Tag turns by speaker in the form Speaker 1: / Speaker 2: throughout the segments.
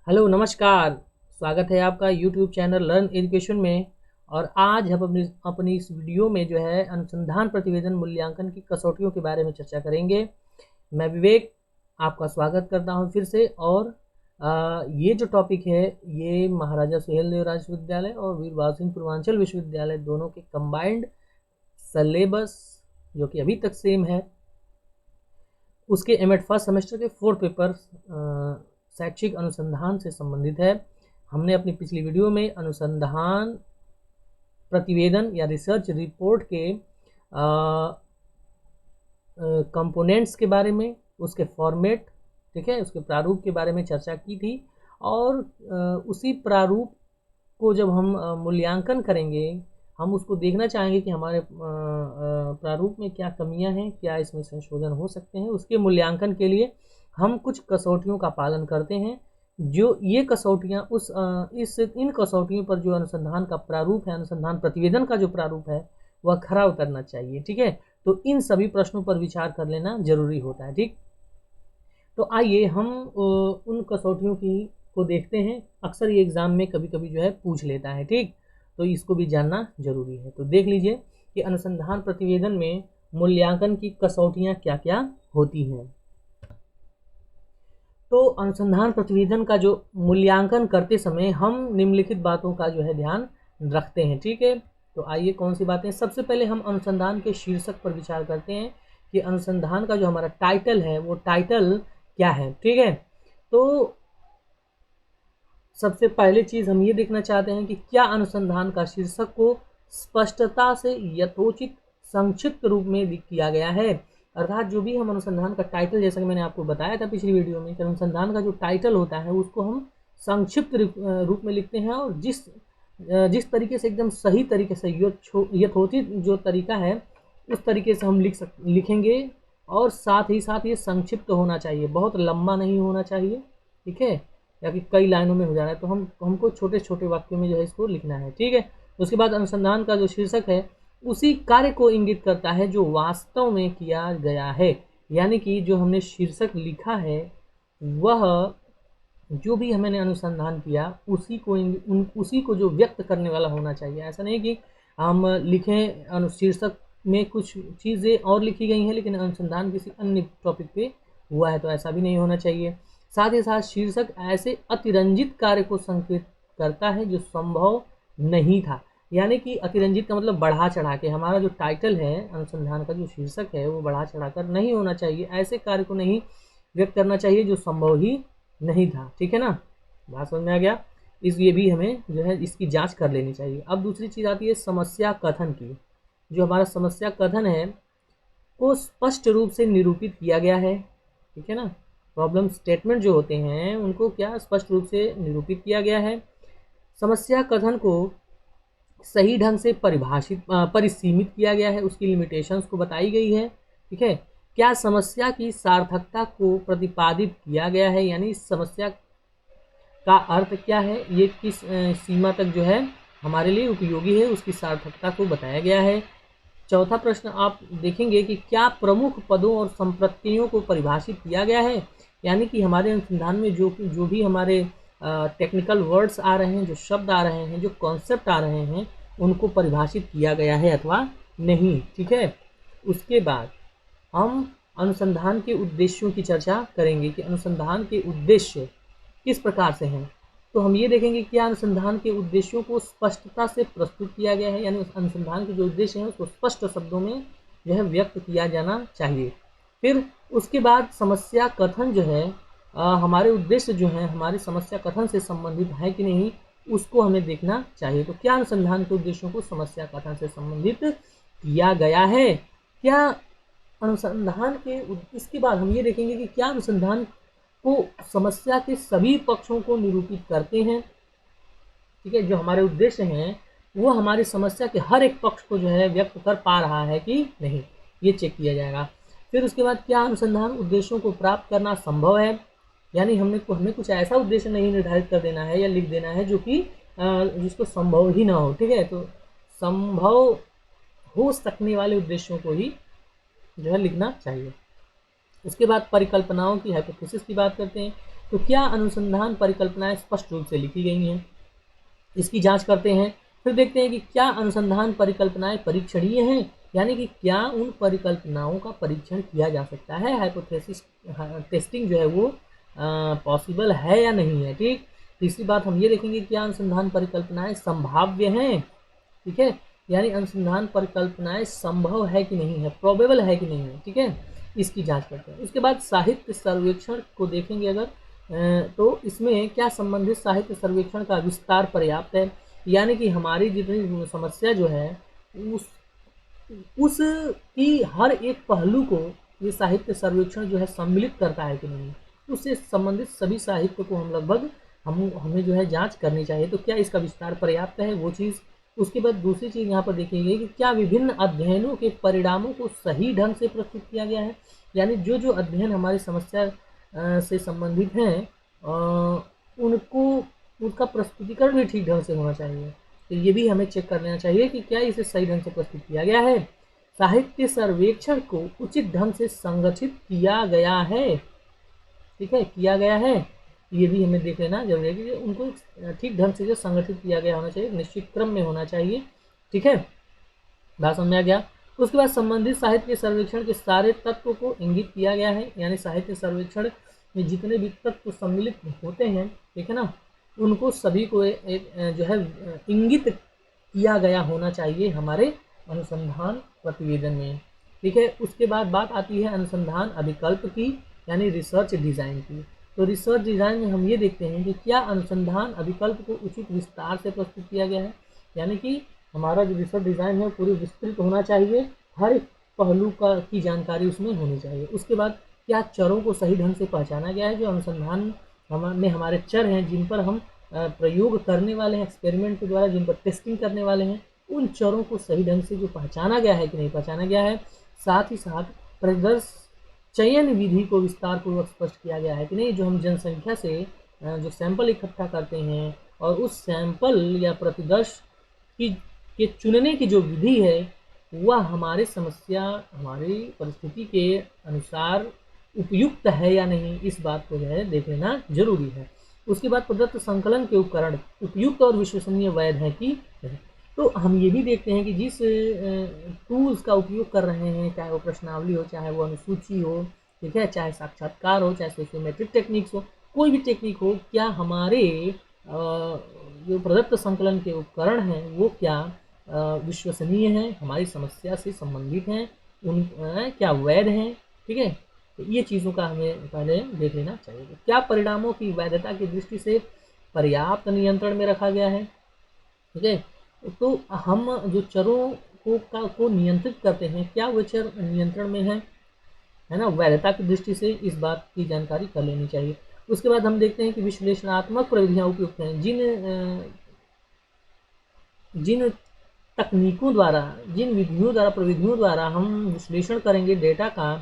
Speaker 1: Hello नमस्कार। स्वागत है आपका यूट्यूब चैनल लर्न एजुकेशन में। और आज हम अपनी इस वीडियो में जो है अनुसंधान प्रतिवेदन मूल्यांकन की कसौटियों के बारे में चर्चा करेंगे। मैं विवेक आपका स्वागत करता हूं फिर से। और ये जो टॉपिक है ये महाराजा सुहेलदेव विश्वविद्यालय और वीर बाल सिंह पूर्वांचल विश्वविद्यालय दोनों के कंबाइंड सलेबस जो कि अभी तक सेम है उसके एमएड फर्स्ट सेमेस्टर के 4 पेपर शैक्षिक अनुसंधान से संबंधित है। हमने अपनी पिछली वीडियो में अनुसंधान प्रतिवेदन या रिसर्च रिपोर्ट के कंपोनेंट्स के बारे में, उसके फॉर्मेट, ठीक है, उसके प्रारूप के बारे में चर्चा की थी। और उसी प्रारूप को जब हम मूल्यांकन करेंगे, हम उसको देखना चाहेंगे कि हमारे प्रारूप में क्या कमियां हैं, क्या इसमें संशोधन हो सकते हैं। उसके मूल्यांकन के लिए हम कुछ कसौटियों का पालन करते हैं। जो ये कसौटियाँ इन कसौटियों पर जो अनुसंधान का प्रारूप है, अनुसंधान प्रतिवेदन का जो प्रारूप है वह खरा उतरना चाहिए। ठीक है, तो इन सभी प्रश्नों पर विचार कर लेना जरूरी होता है। ठीक, तो आइए हम उन कसौटियों को देखते हैं। अक्सर ये एग्जाम में कभी कभी जो है पूछ लेता है। ठीक, तो इसको भी जानना जरूरी है। तो देख लीजिए कि अनुसंधान प्रतिवेदन में मूल्यांकन की कसौटियाँ क्या क्या होती हैं। तो अनुसंधान प्रतिवेदन का जो मूल्यांकन करते समय हम निम्नलिखित बातों का जो है ध्यान रखते हैं। ठीक है, तो आइए कौन सी बातें। सबसे पहले हम अनुसंधान के शीर्षक पर विचार करते हैं कि अनुसंधान का जो हमारा टाइटल है वो टाइटल क्या है। ठीक है, तो सबसे पहले चीज हम ये देखना चाहते हैं कि क्या अनुसंधान का शीर्षक को स्पष्टता से यथोचित संक्षिप्त रूप में किया गया है। अर्थात जो भी हम अनुसंधान का टाइटल, जैसा कि मैंने आपको बताया था पिछली वीडियो में, कि अनुसंधान का जो टाइटल होता है उसको हम संक्षिप्त रूप में लिखते हैं। और जिस तरीके से एकदम सही तरीके से यथोचित जो तरीका है उस तरीके से हम लिखेंगे। और साथ ही साथ ये संक्षिप्त होना चाहिए, बहुत लंबा नहीं होना चाहिए। ठीक है, या कि कई लाइनों में हो जा रहा है, तो हमको छोटे छोटे वाक्यों में जो है इसको लिखना है। ठीक है, उसके बाद अनुसंधान का जो शीर्षक है उसी कार्य को इंगित करता है जो वास्तव में किया गया है। यानी कि जो हमने शीर्षक लिखा है वह जो भी हमने अनुसंधान किया उसी को जो व्यक्त करने वाला होना चाहिए। ऐसा नहीं कि हम लिखें शीर्षक में कुछ चीज़ें और लिखी गई हैं लेकिन अनुसंधान किसी अन्य टॉपिक पे हुआ है, तो ऐसा भी नहीं होना चाहिए। साथ ही साथ शीर्षक ऐसे अतिरंजित कार्य को संकेत करता है जो संभव नहीं था। यानी कि अतिरंजित का मतलब बढ़ा चढ़ा के। हमारा जो टाइटल है अनुसंधान का जो शीर्षक है वो बढ़ा चढ़ा कर नहीं होना चाहिए। ऐसे कार्य को नहीं व्यक्त करना चाहिए जो संभव ही नहीं था। ठीक है ना, बात समझ में आ गया। ये भी हमें जो है इसकी जांच कर लेनी चाहिए। अब दूसरी चीज़ आती है समस्या कथन की। जो हमारा समस्या कथन है को स्पष्ट रूप से निरूपित किया गया है। ठीक है ना, प्रॉब्लम स्टेटमेंट जो होते हैं उनको क्या स्पष्ट रूप से निरूपित किया गया है। समस्या कथन को सही ढंग से परिसीमित किया गया है, उसकी लिमिटेशंस को बताई गई है। ठीक है, क्या समस्या की सार्थकता को प्रतिपादित किया गया है, यानी समस्या का अर्थ क्या है, ये किस सीमा तक जो है हमारे लिए उपयोगी है, उसकी सार्थकता को बताया गया है। चौथा प्रश्न आप देखेंगे कि क्या प्रमुख पदों और संप्रत्ययों को परिभाषित किया गया है। यानी कि हमारे अनुसंधान में जो भी हमारे टेक्निकल वर्ड्स आ रहे हैं, जो शब्द आ रहे हैं, जो कॉन्सेप्ट आ रहे हैं, उनको परिभाषित किया गया है अथवा नहीं। ठीक है, उसके बाद हम अनुसंधान के उद्देश्यों की चर्चा करेंगे कि अनुसंधान के उद्देश्य किस प्रकार से हैं। तो हम ये देखेंगे कि अनुसंधान के उद्देश्यों को स्पष्टता से प्रस्तुत किया गया है, यानी अनुसंधान के जो उद्देश्य हैं उसको स्पष्ट शब्दों में जो है व्यक्त किया जाना चाहिए। फिर उसके बाद समस्या कथन जो है हमारे उद्देश्य जो हैं हमारे समस्या कथन से संबंधित है कि नहीं, उसको हमें देखना चाहिए। तो क्या अनुसंधान के उद्देश्यों को समस्या कथन से संबंधित किया गया है, क्या अनुसंधान के। इसके बाद हम ये देखेंगे कि क्या अनुसंधान को समस्या के सभी पक्षों को निरूपित करते हैं। ठीक है, जो हमारे उद्देश्य हैं वो हमारी समस्या के हर एक पक्ष को जो है व्यक्त कर पा रहा है कि नहीं, ये चेक किया जाएगा। फिर उसके बाद क्या अनुसंधान उद्देश्यों को प्राप्त करना संभव है, यानी हमें कुछ ऐसा उद्देश्य नहीं निर्धारित कर देना है या लिख देना है जो कि जिसको संभव ही ना हो। ठीक है, तो संभव हो सकने वाले उद्देश्यों को ही जो है लिखना चाहिए। उसके बाद परिकल्पनाओं की हाइपोथेसिस की बात करते हैं। तो क्या अनुसंधान परिकल्पनाएं स्पष्ट रूप से लिखी गई हैं, इसकी जांच करते हैं। फिर देखते हैं कि क्या अनुसंधान परिकल्पनाएं परीक्षणीय हैं, यानी कि क्या उन परिकल्पनाओं का परीक्षण किया जा सकता है, हाइपोथेसिस टेस्टिंग जो है वो पॉसिबल है या नहीं है। ठीक, तीसरी बात हम ये देखेंगे क्या अनुसंधान परिकल्पनाएं संभाव्य हैं, ठीक है, यानी अनुसंधान परिकल्पनाएं संभव है कि नहीं है, प्रोबेबल है कि नहीं है, ठीक है, इसकी जांच करते हैं। उसके बाद साहित्य सर्वेक्षण को देखेंगे अगर तो इसमें क्या संबंधित साहित्य सर्वेक्षण का विस्तार पर्याप्त है, यानी कि हमारी जितनी समस्या जो है उसकी हर एक पहलू को ये साहित्य सर्वेक्षण जो है सम्मिलित करता है कि नहीं, उससे संबंधित सभी साहित्य को हम लगभग हमें जो है जांच करनी चाहिए। तो क्या इसका विस्तार पर्याप्त है, वो चीज़। उसके बाद दूसरी चीज़ यहाँ पर देखेंगे कि क्या विभिन्न अध्ययनों के परिणामों को सही ढंग से प्रस्तुत किया गया है, यानी जो जो अध्ययन हमारी समस्या से संबंधित हैं उनको उसका प्रस्तुतिकरण भी ठीक ढंग से होना चाहिए। तो ये भी हमें चेक कर लेना चाहिए कि क्या इसे सही ढंग से प्रस्तुत किया गया है। साहित्य सर्वेक्षण को उचित ढंग से संगठित किया गया है, ठीक है, किया गया है, ये भी हमें देख लेना जरूरी है कि उनको ठीक ढंग से जो संगठित किया गया होना चाहिए, निश्चित क्रम में होना चाहिए, ठीक है, बात समझ में आ गया। उसके बाद संबंधित साहित्य के सर्वेक्षण के सारे तत्वों को इंगित किया गया है, यानी साहित्य सर्वेक्षण में जितने भी तत्व सम्मिलित होते हैं, ठीक है ना, उनको सभी को एक जो है इंगित किया गया होना चाहिए हमारे अनुसंधान प्रतिवेदन में, ठीक है। उसके बाद बात आती है अनुसंधान अभिकल्प की, यानी रिसर्च डिज़ाइन की। तो रिसर्च डिज़ाइन में हम ये देखते हैं कि क्या अनुसंधान अभिकल्प को उचित विस्तार से प्रस्तुत किया गया है, यानी कि हमारा जो रिसर्च डिज़ाइन है पूरी विस्तृत होना चाहिए, हर एक पहलू की जानकारी उसमें होनी चाहिए। उसके बाद क्या चरों को सही ढंग से पहचाना गया है, जो अनुसंधान में हमारे चर हैं जिन पर हम प्रयोग करने वाले हैं, एक्सपेरिमेंट के द्वारा जिन पर टेस्टिंग करने वाले हैं, उन चरों को सही ढंग से जो पहचाना गया है कि नहीं पहचाना गया है। साथ ही साथ प्रदर्श चयन विधि को विस्तार पूर्वक स्पष्ट किया गया है कि नहीं, जो हम जनसंख्या से जो सैंपल इकट्ठा करते हैं और उस सैंपल या प्रतिदर्श की के चुनने की जो विधि है वह हमारे समस्या हमारी परिस्थिति के अनुसार उपयुक्त है या नहीं, इस बात को जो है देख लेना जरूरी है। उसके बाद प्रदत्त संकलन के उपकरण उपयुक्त और विश्वसनीय वैध है कि नहीं। तो हम ये भी देखते हैं कि जिस टूल्स का उपयोग कर रहे हैं, चाहे वो प्रश्नावली हो, चाहे वो अनुसूची हो, ठीक है, चाहे साक्षात्कार हो, चाहे सोशियोमेट्रिक टेक्निक्स हो, कोई भी टेक्निक हो, क्या हमारे जो प्रदत्त संकलन के उपकरण हैं वो क्या विश्वसनीय हैं, हमारी समस्या से संबंधित हैं, उन क्या वैध हैं, ठीक है। तो ये चीज़ों का हमें पहले देख लेना चाहिए। क्या परिणामों की वैधता की दृष्टि से पर्याप्त नियंत्रण में रखा गया है, ठीक है। तो हम जो चरों को नियंत्रित करते हैं, क्या वो चर नियंत्रण में है ना, वैधता की दृष्टि से इस बात की जानकारी कर लेनी चाहिए। उसके बाद हम देखते हैं कि विश्लेषणात्मक प्रविधियाँ उपयुक्त हैं, जिन तकनीकों द्वारा, जिन विधियों द्वारा, प्रविधियों द्वारा हम विश्लेषण करेंगे डेटा का,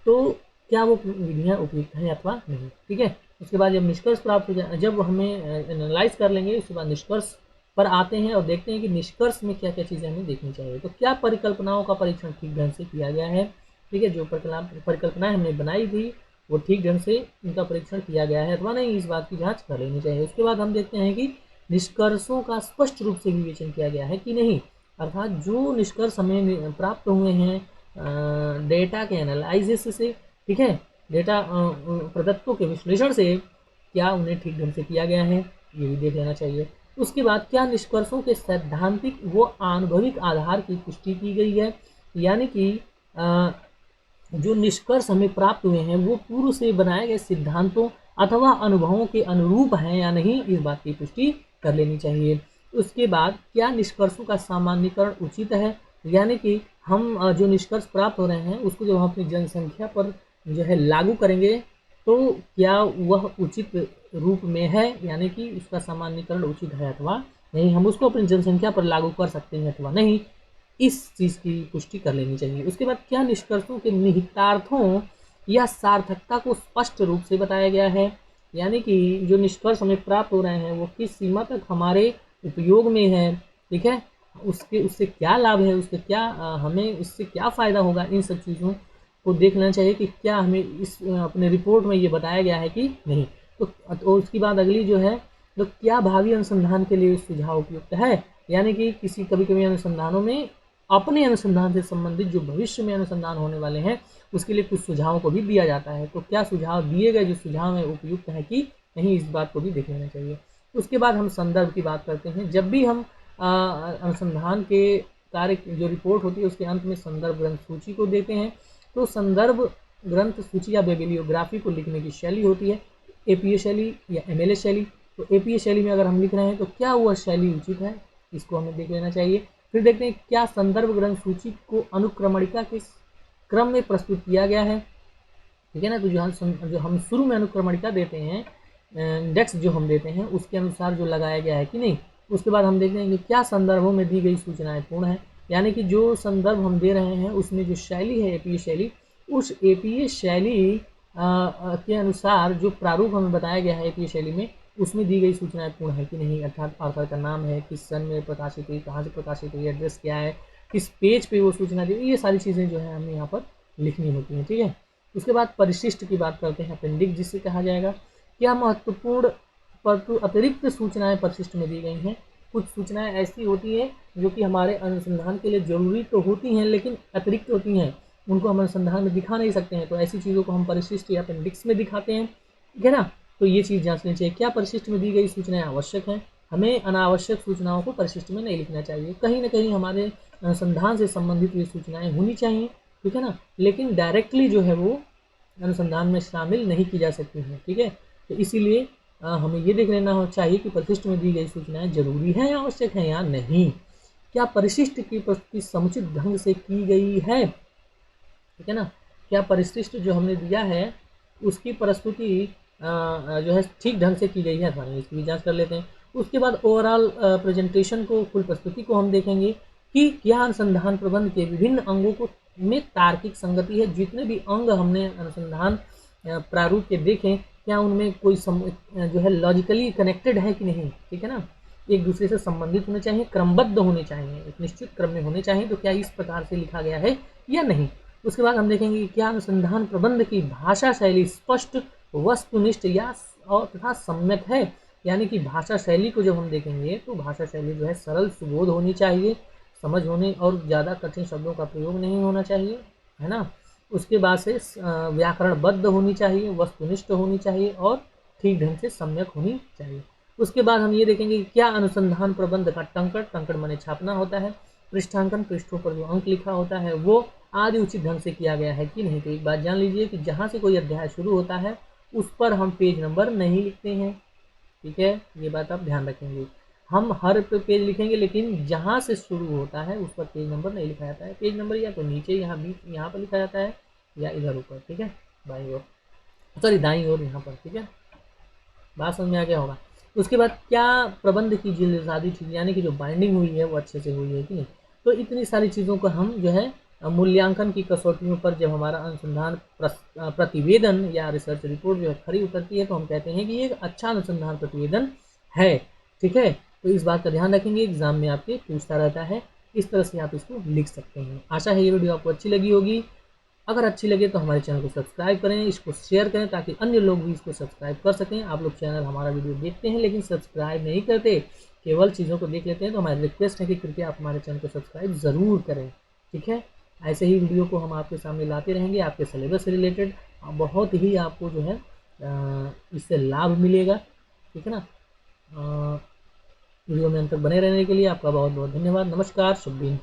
Speaker 1: तो क्या वो विधियाँ उपयुक्त हैं अथवा नहीं, ठीक है। उसके बाद जब निष्कर्ष प्राप्त हो जाए, जब हमें एनालाइज कर लेंगे, उसके बाद निष्कर्ष पर आते हैं और देखते हैं कि निष्कर्ष में क्या क्या चीज़ें हमें देखनी चाहिए। तो क्या परिकल्पनाओं का परीक्षण ठीक ढंग से किया गया है, ठीक है, जो परिकल्पनाएं हमने बनाई थी वो ठीक ढंग से उनका परीक्षण किया गया है अथवा नहीं, इस बात की जाँच कर लेनी चाहिए। उसके बाद हम देखते हैं कि निष्कर्षों का स्पष्ट रूप से विवेचन किया गया है कि नहीं, अर्थात जो निष्कर्ष हमें प्राप्त हुए हैं डेटा के एनालिसिस से, ठीक है, डेटा प्रदत्तों के विश्लेषण से, क्या उन्हें ठीक ढंग से किया गया है, ये भी देख लेना चाहिए। उसके बाद क्या निष्कर्षों के सैद्धांतिक व आनुभविक आधार की पुष्टि की गई है, यानी कि जो निष्कर्ष हमें प्राप्त हुए हैं वो पूर्व से बनाए गए सिद्धांतों अथवा अनुभवों के अनुरूप हैं या नहीं, इस बात की पुष्टि कर लेनी चाहिए। उसके बाद क्या निष्कर्षों का सामान्यीकरण उचित है, यानी कि हम जो निष्कर्ष प्राप्त हो रहे हैं उसको जब हम अपनी जनसंख्या पर जो है लागू करेंगे तो क्या वह उचित रूप में है, यानी कि उसका सामान्यीकरण उचित है अथवा नहीं, हम उसको अपनी जनसंख्या पर लागू कर सकते हैं अथवा नहीं, इस चीज़ की पुष्टि कर लेनी चाहिए। उसके बाद क्या निष्कर्षों के निहितार्थों या सार्थकता को स्पष्ट रूप से बताया गया है, यानी कि जो निष्कर्ष हमें प्राप्त हो रहे हैं वो किस सीमा तक हमारे उपयोग में है, ठीक है, उससे क्या लाभ है, उसके क्या हमें इससे क्या फ़ायदा होगा, इन सब चीज़ों को देख लेना चाहिए कि क्या हमें इस अपने रिपोर्ट में ये बताया गया है कि नहीं। तो उसके बाद अगली जो है, तो क्या भावी अनुसंधान के लिए सुझाव उपयुक्त है, यानी कि किसी कभी कभी अनुसंधानों में अपने अनुसंधान से संबंधित जो भविष्य में अनुसंधान होने वाले हैं उसके लिए कुछ सुझावों को भी दिया जाता है। तो क्या सुझाव दिए गए जो सुझाव है उपयुक्त है कि नहीं, इस बात को भी देख लेना चाहिए। उसके बाद हम संदर्भ की बात करते हैं। जब भी हम अनुसंधान के कार्य जो रिपोर्ट होती है उसके अंत में संदर्भ ग्रंथ सूची को देते हैं। तो संदर्भ ग्रंथ सूची या बिब्लियोग्राफी को लिखने की शैली होती है एपीए शैली या एमएलए शैली। तो एपीए शैली में अगर हम लिख रहे हैं तो क्या वह शैली उचित है, इसको हमें देख लेना चाहिए। फिर देखते हैं क्या संदर्भ ग्रंथ सूची को अनुक्रमणिका के क्रम में प्रस्तुत किया गया है, ठीक है ना। तो जो हम शुरू में अनुक्रमणिका देते हैं, इंडेक्स जो हम देते हैं उसके अनुसार जो लगाया गया है कि नहीं। उसके बाद हम देखते हैं कि क्या संदर्भों में दी गई सूचनाएं पूर्ण है, यानी कि जो संदर्भ हम दे रहे हैं उसमें जो शैली है एपीए शैली, उस एपीए शैली के अनुसार जो प्रारूप हमें बताया गया है एपीए शैली में उसमें दी गई सूचनाएं पूर्ण है कि नहीं। अर्थात ऑथर का नाम है, किस सन में प्रकाशित हुई, कहाँ से प्रकाशित हुई, एड्रेस क्या है, किस पेज पे वो सूचना दी, ये सारी चीज़ें जो है हमें यहाँ पर लिखनी होती हैं, ठीक है। उसके बाद परिशिष्ट की बात करते हैं, अपेंडिक्स जिसे कहा जाएगा। क्या महत्वपूर्ण परंतु अतिरिक्त सूचनाएं परिशिष्ट में दी गई हैं। कुछ सूचनाएं ऐसी होती हैं जो कि हमारे अनुसंधान के लिए जरूरी तो होती हैं लेकिन अतिरिक्त होती हैं, उनको हम अनुसंधान में दिखा नहीं सकते हैं, तो ऐसी चीज़ों को हम परिशिष्ट या अपेंडिक्स में दिखाते हैं, ठीक है ना। तो ये चीज़ जांचनी चाहिए, क्या परिशिष्ट में दी गई सूचनाएं आवश्यक हैं। हमें अनावश्यक सूचनाओं को परिशिष्ट में नहीं लिखना चाहिए। कहीं ना कहीं हमारे अनुसंधान से संबंधित ये सूचनाएं होनी चाहिए, ठीक है ना, लेकिन डायरेक्टली जो है वो अनुसंधान में शामिल नहीं की जा सकती हैं, ठीक है। तो इसीलिए हमें ये देख लेना चाहिए कि परिशिष्ट में दी गई सूचनाएं जरूरी है या आवश्यक है या नहीं। क्या परिशिष्ट की प्रस्तुति समुचित ढंग से की गई है, ठीक है ना। क्या परिशिष्ट जो हमने दिया है उसकी प्रस्तुति जो है ठीक ढंग से की गई है, इसकी भी जांच कर लेते हैं। उसके बाद ओवरऑल प्रेजेंटेशन को, कुल प्रस्तुति को हम देखेंगे कि क्या अनुसंधान प्रबंध के विभिन्न अंगों को में तार्किक संगति है। जितने भी अंग हमने अनुसंधान प्रारूप के देखें क्या उनमें कोई जो है लॉजिकली कनेक्टेड है कि नहीं, ठीक है ना, एक दूसरे से संबंधित होने चाहिए, क्रमबद्ध होने चाहिए, एक निश्चित क्रम में होने चाहिए। तो क्या इस प्रकार से लिखा गया है या नहीं। उसके बाद हम देखेंगे कि क्या अनुसंधान प्रबंध की भाषा शैली स्पष्ट, वस्तुनिष्ठ या और तथा सम्यक है, यानी कि भाषा शैली को जब हम देखेंगे तो भाषा शैली जो है सरल सुबोध होनी चाहिए, समझ होने और ज़्यादा कठिन शब्दों का प्रयोग नहीं होना चाहिए, है ना। उसके बाद से व्याकरणबद्ध होनी चाहिए, वस्तुनिष्ठ होनी चाहिए और ठीक ढंग से सम्यक होनी चाहिए। उसके बाद हम ये देखेंगे कि क्या अनुसंधान प्रबंध का टंकण माने छापना होता है, पृष्ठांकन पृष्ठों पर जो अंक लिखा होता है वो आदि उचित ढंग से किया गया है कि नहीं। तो एक बात जान लीजिए कि जहाँ से कोई अध्याय शुरू होता है उस पर हम पेज नंबर नहीं लिखते हैं, ठीक है, ये बात आप ध्यान रखेंगे। हम हर पेज लिखेंगे लेकिन जहाँ से शुरू होता है उस पर पेज नंबर नहीं लिखा जाता है। पेज नंबर या तो नीचे यहाँ बीच यहाँ पर लिखा जाता है या इधर ऊपर, ठीक है, बाईं ओर, सॉरी दाईं ओर यहाँ पर, ठीक है। बात समझ में आ गया होगा। उसके बाद क्या प्रबंध की जिल्दसाजी ठीक, यानी कि जो बाइंडिंग हुई है वो अच्छे से हुई है कि नहीं। तो इतनी सारी चीज़ों को हम जो है मूल्यांकन की कसौटियों पर जब हमारा अनुसंधान प्रतिवेदन या रिसर्च रिपोर्ट जो है खरी उतरती है तो हम कहते हैं कि ये एक अच्छा अनुसंधान प्रतिवेदन है, ठीक है। तो इस बात का ध्यान रखेंगे, एग्जाम में आपके पूछता रहता है, इस तरह से आप इसको लिख सकते हैं। आशा है ये वीडियो आपको अच्छी लगी होगी। अगर अच्छी लगे तो हमारे चैनल को सब्सक्राइब करें, इसको शेयर करें ताकि अन्य लोग भी इसको सब्सक्राइब कर सकें। आप लोग चैनल हमारा वीडियो देखते हैं लेकिन सब्सक्राइब नहीं करते, केवल चीज़ों को देख लेते हैं, तो हमारी रिक्वेस्ट है कि कृपया आप हमारे चैनल को सब्सक्राइब ज़रूर करें, ठीक है। ऐसे ही वीडियो को हम आपके सामने लाते रहेंगे, आपके सिलेबस से रिलेटेड बहुत ही आपको जो है इससे लाभ मिलेगा, ठीक है ना। वीडियो में अंत तक बने रहने के लिए आपका बहुत बहुत धन्यवाद। नमस्कार, शुभ दिन।